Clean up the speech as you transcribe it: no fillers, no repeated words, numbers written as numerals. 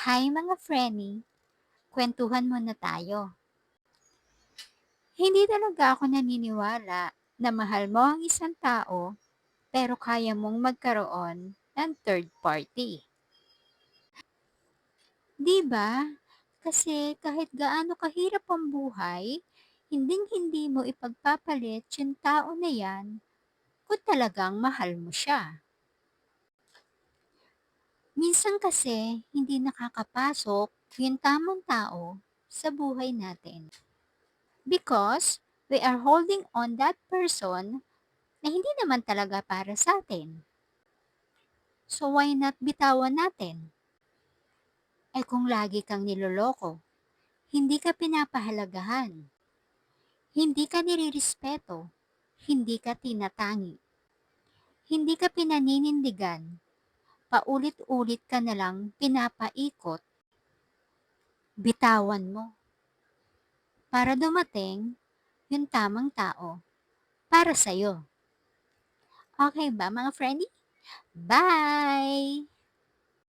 Hi mga frenny, kwentuhan muna tayo. Hindi talaga ako naniniwala na mahal mo ang isang tao pero kaya mong magkaroon ng third party. 'Di ba? Kasi kahit gaano kahirap ang buhay, hinding-hindi mo ipagpapalit yung tao na yan kung talagang mahal mo siya. Minsan kasi hindi nakakapasok yung tamang tao sa buhay natin. Because we are holding on that person na hindi naman talaga para sa atin. So why not bitawan natin? Eh kung lagi kang niloloko, hindi ka pinapahalagahan, hindi ka nirirespeto, hindi ka tinatangi, hindi ka pinaninindigan, paulit-ulit ka na lang pinapaikot, bitawan mo para dumating yung tamang tao para sa'yo. Okay ba mga friendly? Bye!